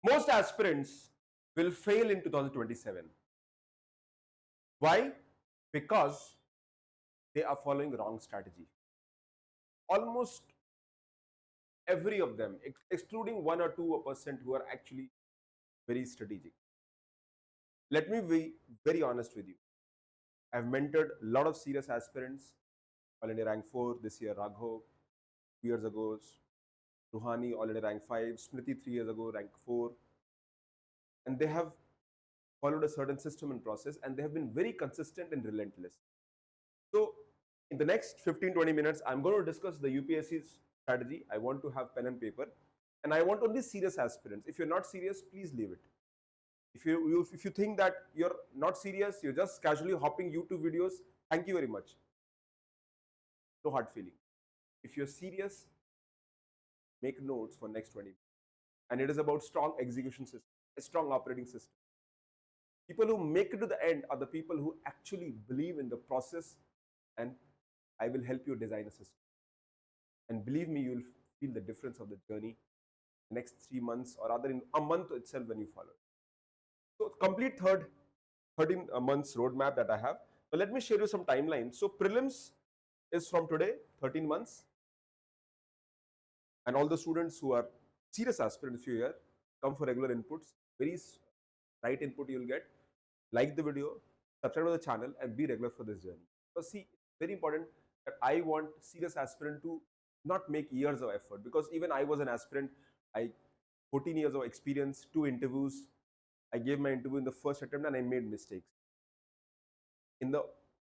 Most aspirants will fail in 2027. Why? Because they are following wrong strategy. Almost every of them, excluding 1 or 2% who are actually very strategic. Let me be very honest with you. I've mentored a lot of serious aspirants. Already rank 4 this year, Raghav. 2 years ago, Ruhani already rank 5. Smriti 3 years ago, rank 4. And they have followed a certain system and process, and they have been very consistent and relentless. So in the next 15-20 minutes, I'm going to discuss the UPSC's strategy. I want to have pen and paper, and I want only serious aspirants. If you're not serious, please leave it. If you think that you're not serious, you're just casually hopping YouTube videos, thank you very much. No hard feeling. If you're serious, make notes for next 20 minutes. And it is about strong execution system, a strong operating system. People who make it to the end are the people who actually believe in the process, and I will help you design a system. And believe me, you'll feel the difference of the journey next 3 months, or rather in a month itself when you follow it. So complete 13 months roadmap that I have. So let me share you some timelines. So prelims is from today, 13 months. And all the students who are serious aspirants, if you hear, come for regular inputs. Very right input you'll get. Like the video, subscribe to the channel, and be regular for this journey. Because see, it's very important that I want serious aspirant to not make years of effort. Because even I was an aspirant, 14 years of experience, 2 interviews. I gave my interview in the first attempt and I made mistakes. In the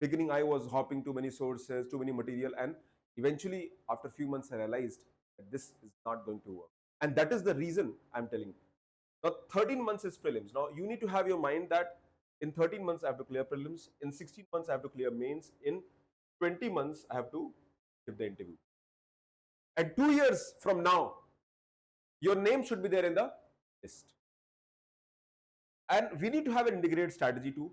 beginning, I was hopping too many sources, too many material, and eventually, after a few months, I realized that this is not going to work. And that is the reason I'm telling you. Now, 13 months is prelims. Now, you need to have your mind that in 13 months, I have to clear prelims. In 16 months, I have to clear mains. In 20 months, I have to give the interview. And 2 years from now, your name should be there in the list. And we need to have an integrated strategy to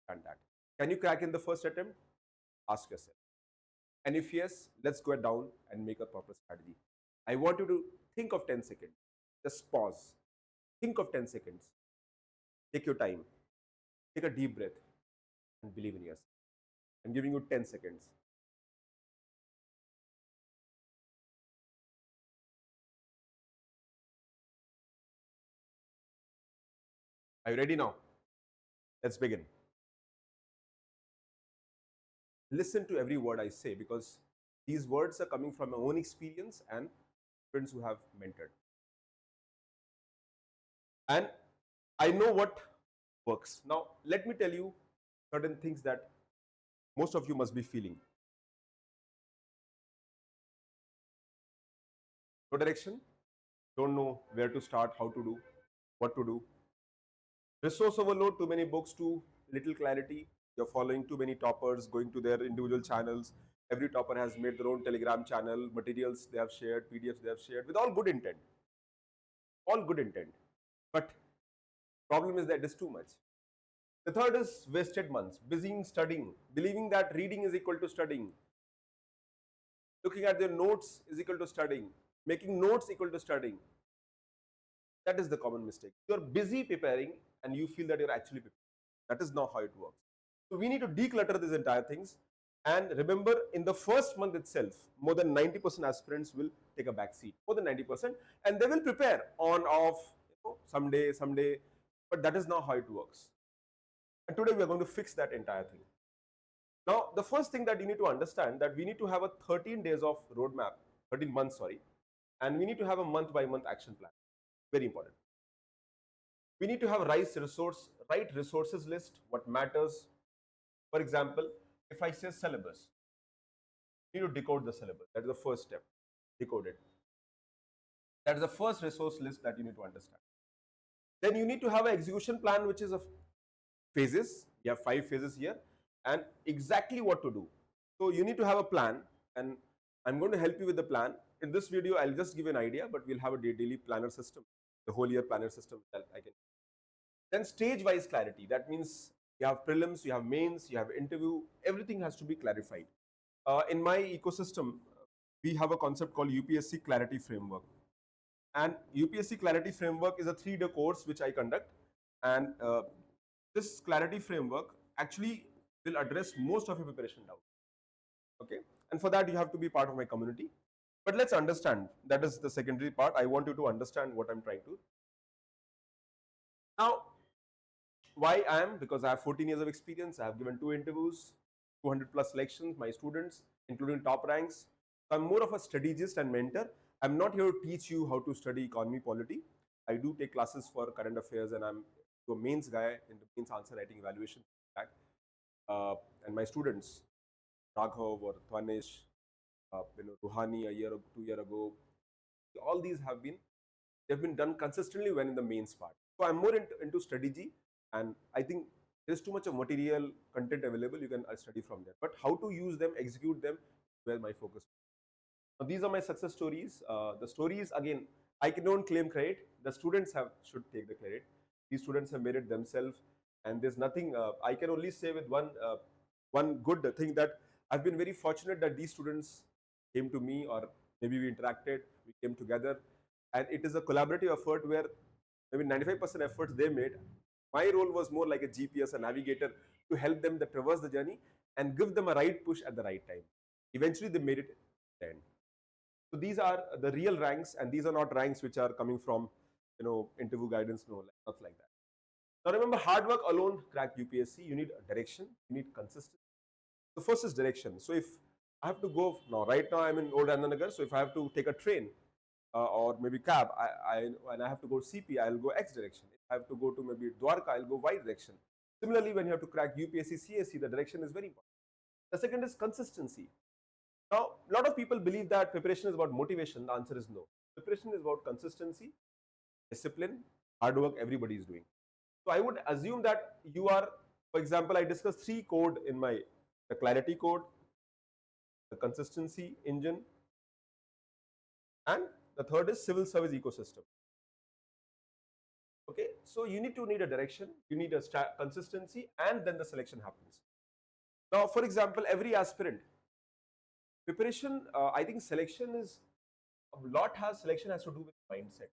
understand that. Can you crack in the first attempt? Ask yourself. And if yes, let's go down and make a proper strategy. I want you to think of 10 seconds. Just pause. Think of 10 seconds. Take your time. Take a deep breath and believe in yourself. I'm giving you 10 seconds. Are you ready now? Let's begin. Listen to every word I say, because these words are coming from my own experience and friends who have mentored. And I know what works. Now, let me tell you certain things that most of you must be feeling. No direction, don't know where to start, how to do, what to do. Resource overload, too many books, too little clarity. You're following too many toppers, going to their individual channels. Every topper has made their own Telegram channel, materials they have shared, PDFs they have shared, with all good intent. All good intent. But problem is that it is too much. The third is wasted months, busy studying, believing that reading is equal to studying. Looking at their notes is equal to studying. Making notes equal to studying. That is the common mistake. You're busy preparing and you feel that you're actually preparing. That is not how it works. So we need to declutter these entire things. And remember, in the first month itself, more than 90% aspirants will take a back seat. More than 90%. And they will prepare on, off, someday. But that is not how it works. And today we are going to fix that entire thing. Now, the first thing that you need to understand, that we need to have a 13 days of roadmap, 13 months, sorry. And we need to have a month-by-month action plan. Very important. We need to have right resources list, what matters. For example, if I say syllabus, you need to decode the syllabus. That is the first step. Decode it. That is the first resource list that you need to understand. Then you need to have an execution plan, which is of phases. You have 5 phases here, and exactly what to do. So you need to have a plan, and I'm going to help you with the plan. In this video, I'll just give you an idea, but we'll have a daily planner system, the whole year planner system that I can. Then stage-wise clarity. That means you have prelims, you have mains, you have interview. Everything has to be clarified. In my ecosystem, we have a concept called UPSC Clarity Framework. And UPSC Clarity Framework is a 3-day course which I conduct. And this Clarity Framework actually will address most of your preparation doubts. Okay. And for that, you have to be part of my community. But let's understand, that is the secondary part. I want you to understand what I'm trying to. Now, why I am? Because I have 14 years of experience. I have given 2 interviews, 200 plus selections, my students, including top ranks. So I'm more of a strategist and mentor. I'm not here to teach you how to study economy, polity. I do take classes for current affairs, and I'm a mains guy in the mains answer writing evaluation. And my students, Raghav or Dhwanish, Ruhani a year or 2 years ago, all these they've been done consistently when in the mains part. So I'm more into strategy, and I think there's too much of material content available. You can study from there, but how to use them, execute them, where my focus. Now, these are my success stories. The stories, again, I don't claim credit. The students should take the credit. These students have made it themselves, and there's nothing. I can only say with one good thing, that I've been very fortunate that these students came to me, or maybe we interacted, we came together, and it is a collaborative effort where maybe 95% efforts they made. My role was more like a GPS, a navigator, to help them to traverse the journey and give them a right push at the right time. Eventually, they made it end. So these are the real ranks, and these are not ranks which are coming from interview guidance. No, not like that. Now remember, hard work alone crack UPSC. You need direction, you need consistency. The first is direction. So if I have to go now, right now I'm in Old Andanagar, so if I have to take a train or maybe cab, and I have to go CP, I'll go X direction. If I have to go to maybe Dwarka, I'll go Y direction. Similarly, when you have to crack UPSC CSE, the direction is very important. The second is consistency. Now, a lot of people believe that preparation is about motivation. The answer is no. Preparation is about consistency, discipline, hard work everybody is doing. So I would assume that you are, for example, I discussed 3 code in the clarity code, the consistency engine, and the third is civil service ecosystem. Okay, so you need a direction, you need a consistency, and then the selection happens. Now, for example, every aspirant preparation, I think selection has to do with mindset.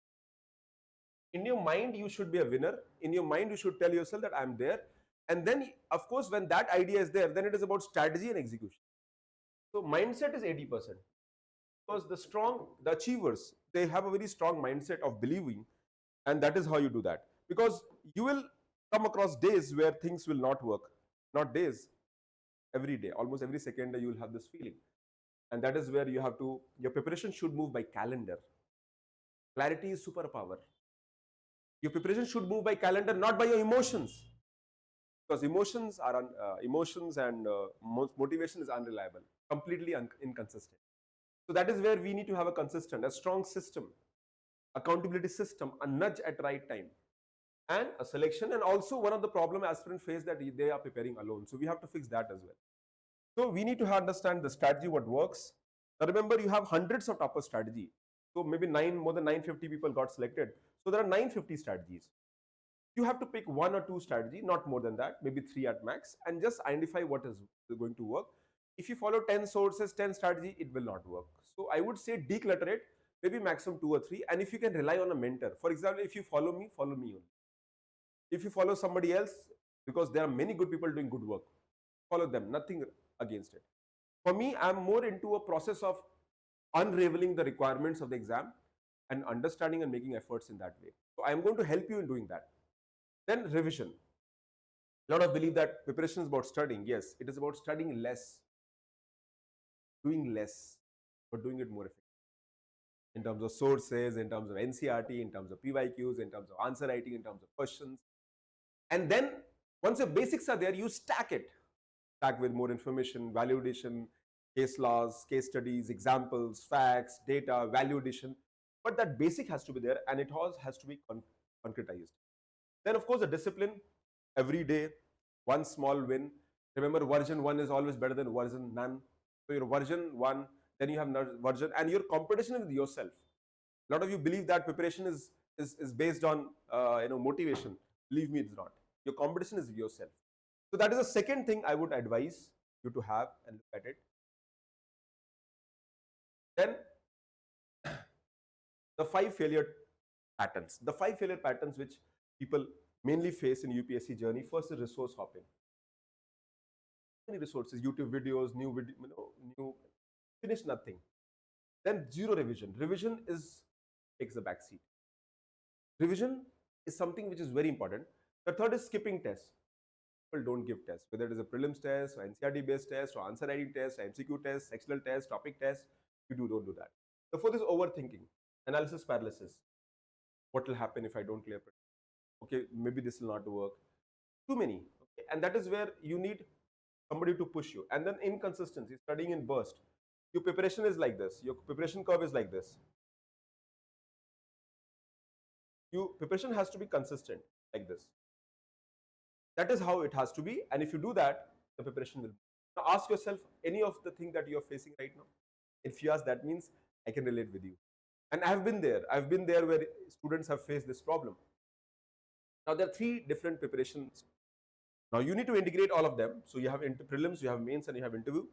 In your mind, you should be a winner. In your mind, you should tell yourself that I'm there. And then, of course, when that idea is there, then it is about strategy and execution. So mindset is 80%. Because the achievers, they have a very strong mindset of believing, and that is how you do that. Because you will come across days where things will not work. Not days, every day, almost every second day, you will have this feeling. And that is where your preparation should move by calendar. Clarity is superpower. Your preparation should move by calendar, not by your emotions. Because emotions and motivation is unreliable, completely inconsistent. So that is where we need to have a strong system, accountability system, a nudge at right time, and a selection. And also, one of the problem aspirants face that they are preparing alone. So we have to fix that as well. So we need to understand the strategy, what works. Now remember, you have hundreds of topper strategy. So maybe more than 950 people got selected. So there are 950 strategies. You have to pick 1 or 2 strategy, not more than that, maybe 3 at max, and just identify what is going to work. If you follow 10 sources, 10 strategy, it will not work. So I would say declutter it, maybe maximum 2 or 3. And if you can rely on a mentor, for example, if you follow me only. If you follow somebody else, because there are many good people doing good work, follow them, nothing against it. For me, I'm more into a process of unraveling the requirements of the exam and understanding and making efforts in that way. So I'm going to help you in doing that. Then revision. A lot of believe that preparation is about studying. Yes, it is about studying less, doing less, but doing it more effectively. In terms of sources, in terms of NCRT, in terms of PYQs, in terms of answer writing, in terms of questions. And then once your basics are there, you stack it. Stack with more information, value addition, case laws, case studies, examples, facts, data, value addition. But that basic has to be there, and it all has to be concretized. Then, of course, the discipline. Every day, one small win. Remember, version 1 is always better than version none. So your version 1, then you have version, and your competition is with yourself. A lot of you believe that preparation is based on motivation. Believe me, it's not. Your competition is with yourself. So that is the second thing I would advise you to have and look at it. Then The 5 failure patterns. The 5 failure patterns which people mainly face in UPSC journey. First is resource hopping. Many resources, YouTube videos, new video, new, finish nothing. Then zero revision. Revision is takes the back seat. Revision is something which is very important. The third is skipping tests. People don't give tests, whether it is a prelims test or NCRT based test or answer writing test, MCQ test, sectional test, topic test. Don't do that. The fourth is overthinking, analysis paralysis. What will happen if I don't clear? Okay, maybe this will not work. Too many. Okay? And that is where you need somebody to push you. And then inconsistency, studying in burst. Your preparation is like this. Your preparation curve is like this. Your preparation has to be consistent like this. That is how it has to be. And if you do that, the preparation will. Now ask yourself any of the thing that you are facing right now. If you ask, that means I can relate with you. And I've been there. I've been there where students have faced this problem. Now there are 3 different preparations. Now you need to integrate all of them. So you have prelims, you have mains, and you have interview.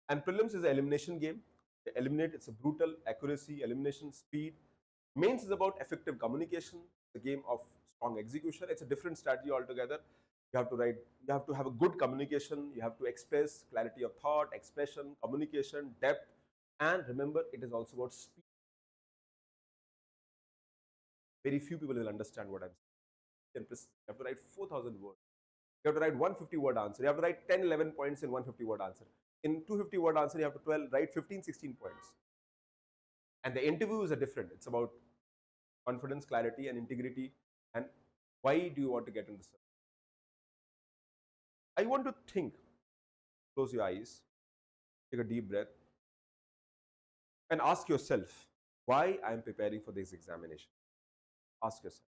And prelims is an elimination game. Eliminate, it's a brutal accuracy, elimination, speed. Mains is about effective communication, the game of strong execution. It's a different strategy altogether. You have to write, you have to have a good communication, you have to express clarity of thought, expression, communication, depth, and remember, it is also about speed. Very few people will understand what I'm saying. You have to write 4,000 words. You have to write 150-word answer. You have to write 10, 11 points in 150-word answer. In 250-word answer, you have to write 15, 16 points. And the interview is a different. It's about confidence, clarity, and integrity. And why do you want to get in this? I want to think. Close your eyes. Take a deep breath. And ask yourself why I am preparing for this examination. Ask yourself.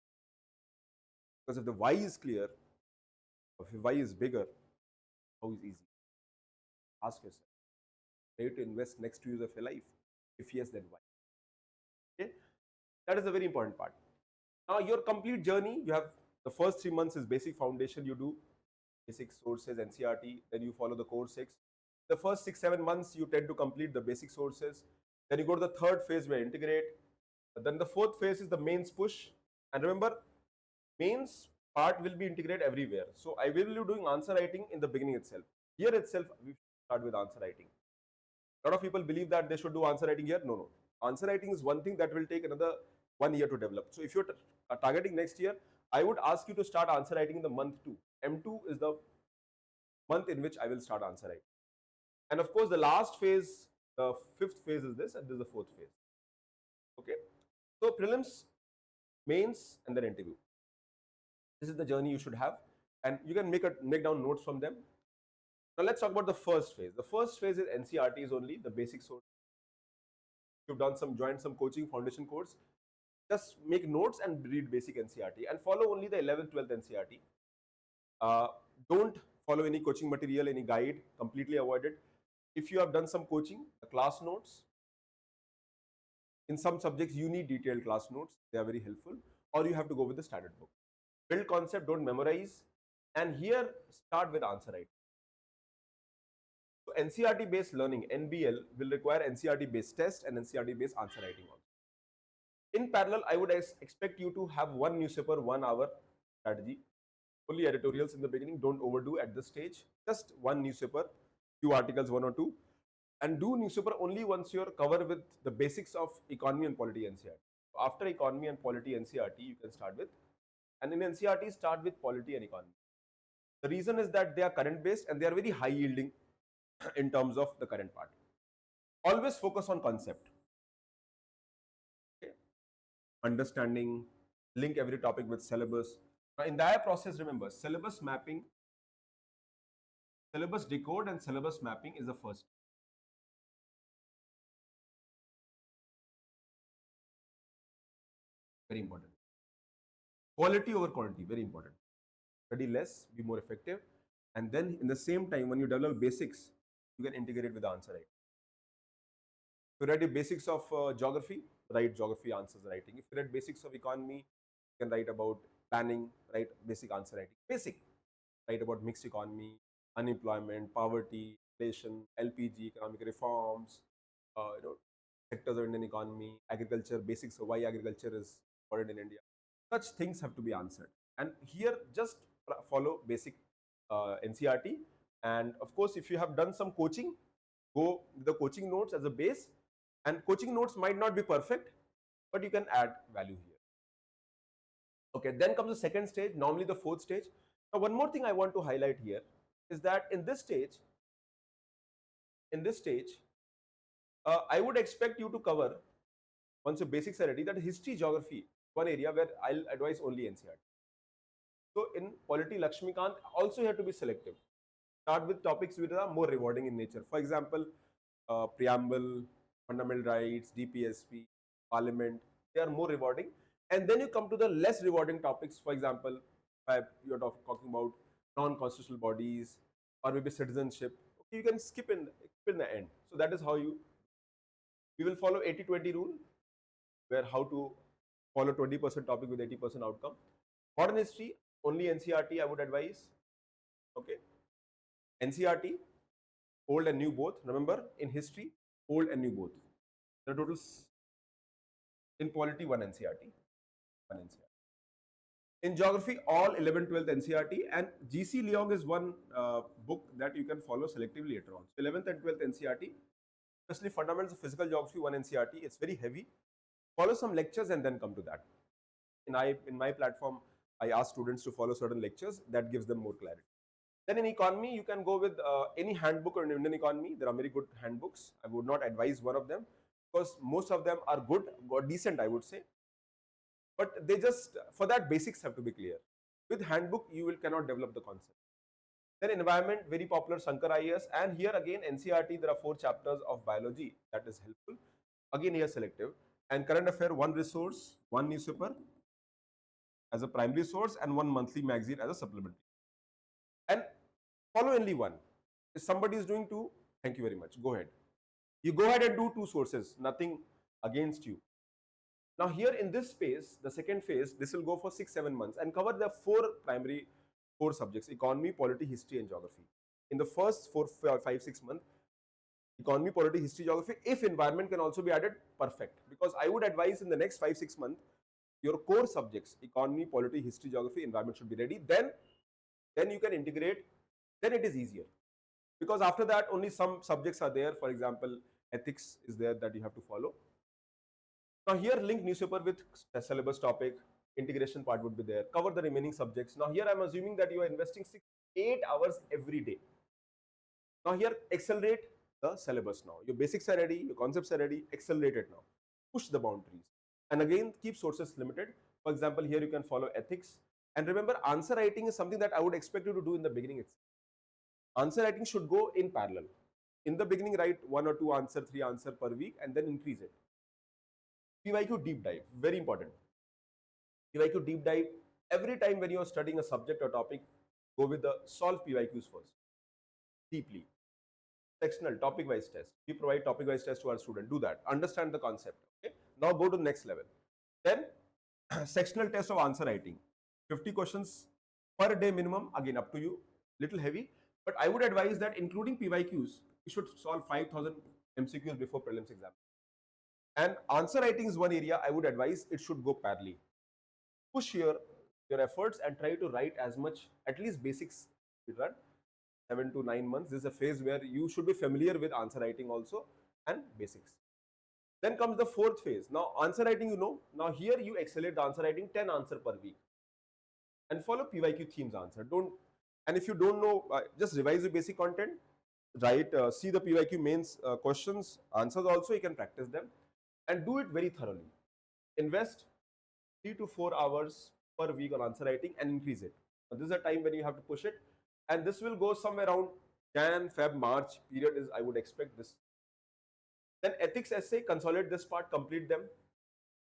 Because if the why is clear, or if the why is bigger, how is easy? Ask yourself. Ready to invest next 2 years of your life? If yes, then why? Okay? That is a very important part. Now, your complete journey, you have the first 3 months is basic foundation. You do basic sources, NCRT, then you follow the core 6. The first 6, 7 months, you tend to complete the basic sources. Then you go to the third phase where integrate. Then the fourth phase is the mains push. And remember, mains part will be integrated everywhere. So I will be doing answer writing in the beginning itself. Here itself, we start with answer writing. A lot of people believe that they should do answer writing here. No. Answer writing is one thing that will take another 1 year to develop. So if you're targeting next year, I would ask you to start answer writing in the month 2. M2 is the month in which I will start answer writing. And of course, the last phase, the 5th phase is this, and this is the 4th phase. Okay. So prelims, mains, and then interview. This is the journey you should have, and you can make down notes from them. Now let's talk about the first phase. The first phase is NCRTs only, the basic source. You've joined some coaching foundation course. Just make notes and read basic NCRT and follow only the 11th, 12th NCRT. Don't follow any coaching material, any guide, completely avoid it. If you have done some coaching, the class notes, in some subjects you need detailed class notes, they are very helpful, or you have to go with the standard book. Build concept, don't memorize, and here start with answer writing. So NCRT based learning, NBL, will require NCRT based test and NCRT based answer writing also. In parallel, I would expect you to have one newspaper, 1 hour strategy. Only editorials in the beginning, don't overdo at this stage. Just one newspaper, few articles, 1 or 2. And do newspaper only once you're covered with the basics of economy and polity NCRT. After economy and polity NCRT, you can start with. And in NCRT, start with polity and economy. The reason is that they are current based and they are very high yielding in terms of the current part. Always focus on concept. Okay. Understanding, link every topic with syllabus. Now, in that process, remember, syllabus mapping, syllabus decode and syllabus mapping is the first. Very important. Quality over quantity, very important. Study less, be more effective. And then in the same time, when you develop basics, you can integrate with the answer writing. If you write the basics of geography, write geography answers writing. If you write basics of economy, you can write about planning, write basic answer writing. Basic, write about mixed economy, unemployment, poverty, inflation, LPG, economic reforms, sectors of Indian economy, agriculture, basics of why agriculture is important in India. Such things have to be answered. And here, just follow basic NCRT. And of course, if you have done some coaching, go with the coaching notes as a base. And coaching notes might not be perfect, but you can add value here. Okay, then comes the second stage, normally the fourth stage. Now, one more thing I want to highlight here is that in this stage, I would expect you to cover, once your basics are ready, that history, geography, one area where I'll advise only NCRT. So in polity, Lakshmikant, also you have to be selective. Start with topics which are more rewarding in nature. For example, preamble, fundamental rights, DPSP, parliament, they are more rewarding. And then you come to the less rewarding topics. For example, if you're talking about non-constitutional bodies or maybe citizenship, okay, you can skip in the end. So that is how we will follow 80-20 rule, where how to follow 20% topic with 80% outcome. Modern history, only NCRT I would advise. Okay. NCRT, old and new both. Remember, in history, old and new both. The totals in polity, one NCRT. In geography, all 11, 12th NCRT, and GC Leong is one book that you can follow selectively later on. So 11th and 12th NCRT, especially fundamentals of physical geography, one NCRT. It's very heavy. Follow some lectures and then come to that. In my platform, I ask students to follow certain lectures that gives them more clarity. Then in economy, you can go with any handbook on Indian economy. There are very good handbooks. I would not advise one of them because most of them are good or decent, I would say. But they just, for that, basics have to be clear. With handbook, you cannot develop the concept. Then environment, very popular, Shankar IAS. And here again, NCRT, there are 4 chapters of biology. That is helpful. Again, here selective. And current affair, one resource, one newspaper as a primary source and one monthly magazine as a supplementary. And follow only one. If somebody is doing 2, thank you very much. Go ahead. You go ahead and do 2 sources, nothing against you. Now here in this phase, the second phase, this will go for 6-7 months and cover the 4 subjects: economy, polity, history and geography. In the first 4, 5, 6 months, economy, polity, history, geography. If environment can also be added, perfect. Because I would advise in the next 5, 6 months, your core subjects, economy, polity, history, geography, environment should be ready. Then you can integrate, then it is easier. Because after that, only some subjects are there. For example, ethics is there that you have to follow. Now here, link newspaper with syllabus topic, integration part would be there. Cover the remaining subjects. Now here, I'm assuming that you are investing 6-8 hours every day. Now here, accelerate the syllabus now. Your basics are ready, your concepts are ready, accelerate it now. Push the boundaries. And again, keep sources limited. For example, here you can follow ethics. And remember, answer writing is something that I would expect you to do in the beginning itself. Answer writing should go in parallel. In the beginning, write 1 or 2 answer, 3 answer per week and then increase it. PYQ deep dive, very important. PYQ deep dive, every time when you are studying a subject or topic, go with the solve PYQs first, deeply. Sectional, topic-wise test. We provide topic-wise test to our student. Do that. Understand the concept. Okay. Now go to the next level. Then sectional test of answer writing. 50 questions per day minimum. Again, up to you. Little heavy. But I would advise that including PYQs, you should solve 5,000 MCQs before prelims exam. And answer writing is one area I would advise it should go parallel. Push your efforts and try to write as much, at least basics. 7 to 9 months. This is a phase where you should be familiar with answer writing also and basics. Then comes the 4th phase. Now, answer writing, you know. Now, here you accelerate the answer writing, 10 answer per week. And follow PYQ themes answer. And if you don't know, just revise the basic content. Write, see the PYQ mains questions, answers also, you can practice them. And do it very thoroughly. Invest 3 to 4 hours per week on answer writing and increase it. Now, this is a time when you have to push it. And this will go somewhere around Jan, Feb, March period is I would expect this. Then ethics essay, consolidate this part, complete them.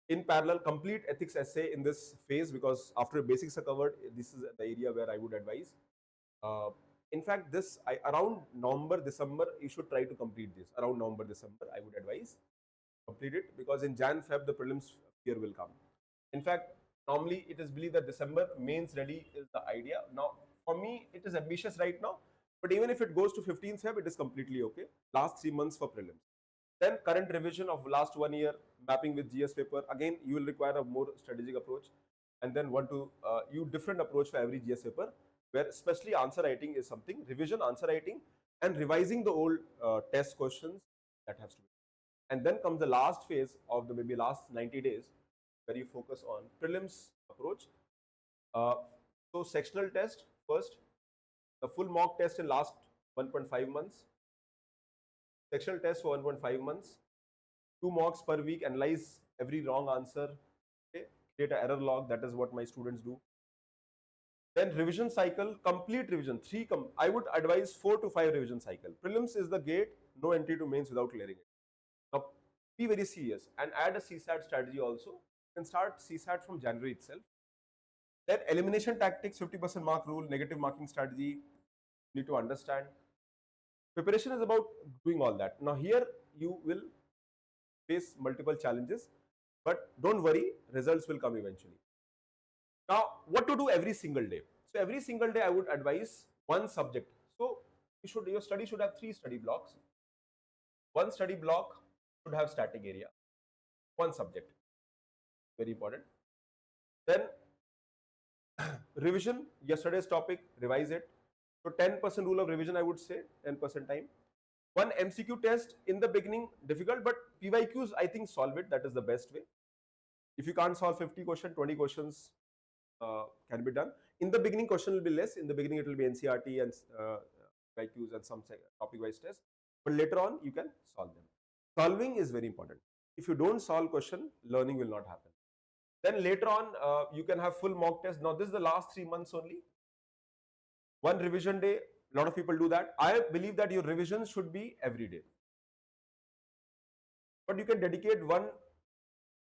In parallel, complete ethics essay in this phase because after basics are covered, this is the area where I would advise. In fact, around November, December, you should try to complete this. Around November, December, I would advise complete it because in Jan, Feb, the prelims year will come. In fact, normally it is believed that December mains ready is the idea. Now, for me, it is ambitious right now, but even if it goes to 15th Feb, it is completely okay. Last 3 months for prelims. Then current revision of last 1 year, mapping with GS paper. Again, you will require a more strategic approach, and then want to you different approach for every GS paper, where especially answer writing is something, revision, answer writing, and revising the old test questions that has to be. And then comes the last phase of the maybe last 90 days, where you focus on prelims approach. Uh, so sectional test first, the full mock test in last 1.5 months, sectional test for 1.5 months, 2 mocks per week, analyze every wrong answer, okay? Create an error log. That is what my students do. Then revision cycle, complete revision. I would advise 4 to 5 revision cycle. Prelims is the gate, no entry to mains without clearing it. Now, be very serious and add a CSAT strategy also. You can start CSAT from January itself. Then elimination tactics, 50% mark rule, negative marking strategy. You need to understand. Preparation is about doing all that. Now here you will face multiple challenges, but don't worry, results will come eventually. Now, what to do every single day? So every single day I would advise one subject. So your study should have 3 study blocks. One study block should have static area, one subject, very important. Then revision, yesterday's topic, revise it. So 10% rule of revision, I would say, 10% time. One MCQ test in the beginning, difficult, but PYQs, I think solve it. That is the best way. If you can't solve 50 questions, 20 questions can be done. In the beginning, question will be less. In the beginning, it will be NCRT and PYQs and some topic-wise tests. But later on, you can solve them. Solving is very important. If you don't solve question, learning will not happen. Then later on, you can have full mock test. Now, this is the last 3 months only. One revision day, a lot of people do that. I believe that your revision should be every day. But you can dedicate one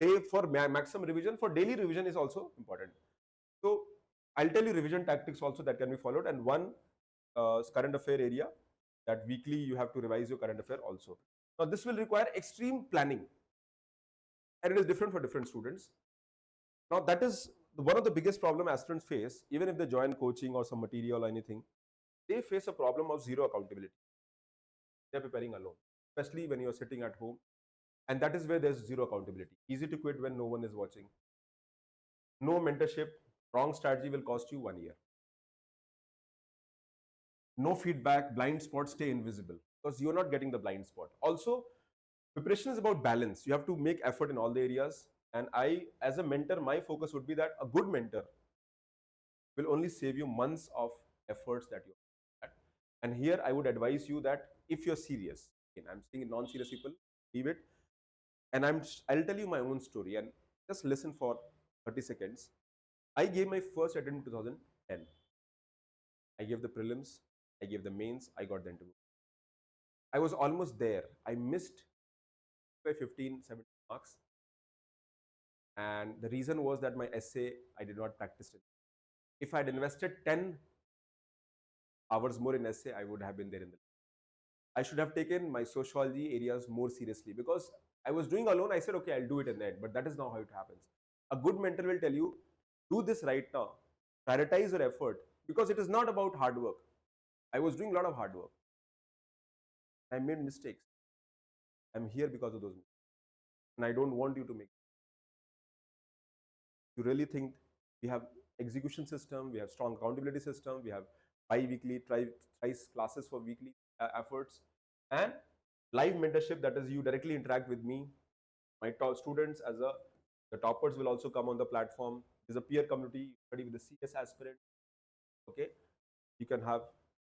day for maximum revision. For daily revision is also important. So I'll tell you revision tactics also that can be followed, and one current affair area that weekly you have to revise your current affair also. Now this will require extreme planning, and it is different for different students. Now that is one of the biggest problem aspirants face, even if they join coaching or some material or anything. They face a problem of zero accountability. They're preparing alone, especially when you're sitting at home, and that is where there's zero accountability. Easy to quit when no one is watching. No mentorship, wrong strategy will cost you 1 year. No feedback, blind spots stay invisible because you're not getting the blind spot. Also, preparation is about balance. You have to make effort in all the areas. And I, as a mentor, my focus would be that a good mentor will only save you months of efforts that you have. And here I would advise you that if you're serious, again, I'm saying non-serious people, leave it. And I'll tell you my own story and just listen for 30 seconds. I gave my first attempt in 2010. I gave the prelims, I gave the mains, I got the interview. I was almost there. I missed by 15, 17 marks. And the reason was that my essay, I did not practice it. If I had invested 10 hours more in essay, I would have been there in the. I should have taken my sociology areas more seriously because I was doing alone. I said, okay, I'll do it in the end, but that is not how it happens. A good mentor will tell you, do this right now, prioritize your effort because it is not about hard work. I was doing a lot of hard work. I made mistakes. I'm here because of those mistakes. And I don't want you to make. You really think we have execution system, we have strong accountability system, we have bi-weekly, thrice classes for weekly efforts, and live mentorship, that is you directly interact with me, my top students the toppers will also come on the platform. There's a peer community, study with the CS aspirant. Okay, you can have,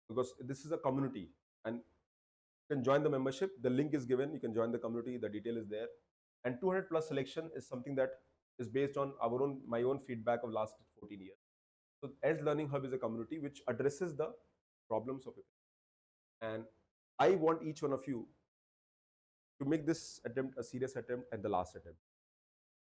because this is a community and you can join the membership. The link is given. You can join the community. The detail is there. And 200 plus selection is something that is based on my own feedback of last 14 years. So Edge Learning Hub is a community which addresses the problems of it. And I want each one of you to make this attempt a serious attempt and the last attempt.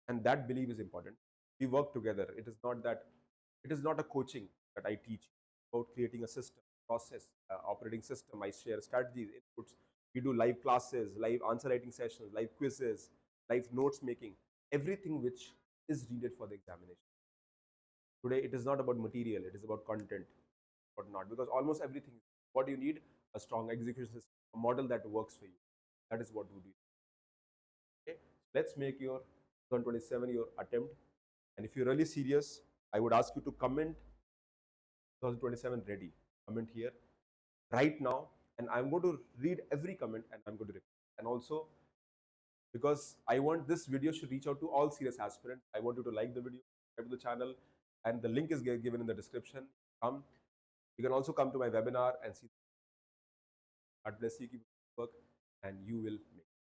And that belief is important. We work together. It is not a coaching that I teach about creating a system, process, operating system. I share strategies, inputs. We do live classes, live answer writing sessions, live quizzes, live notes making, everything which is needed for the examination. Today, it is not about material, it is about content, but not, because almost everything, what you need, a strong execution system, a model that works for you. That is what we do. Let's make your 2027 your attempt. And if you're really serious, I would ask you to comment 2027 ready. Comment here right now, and I'm going to read every comment and I'm going to reply. And also, because I want this video should reach out to all serious aspirants, I want you to like the video, subscribe to the channel, and the link is given in the description. Come, you can also come to my webinar and see. God bless you, keep work, and you will make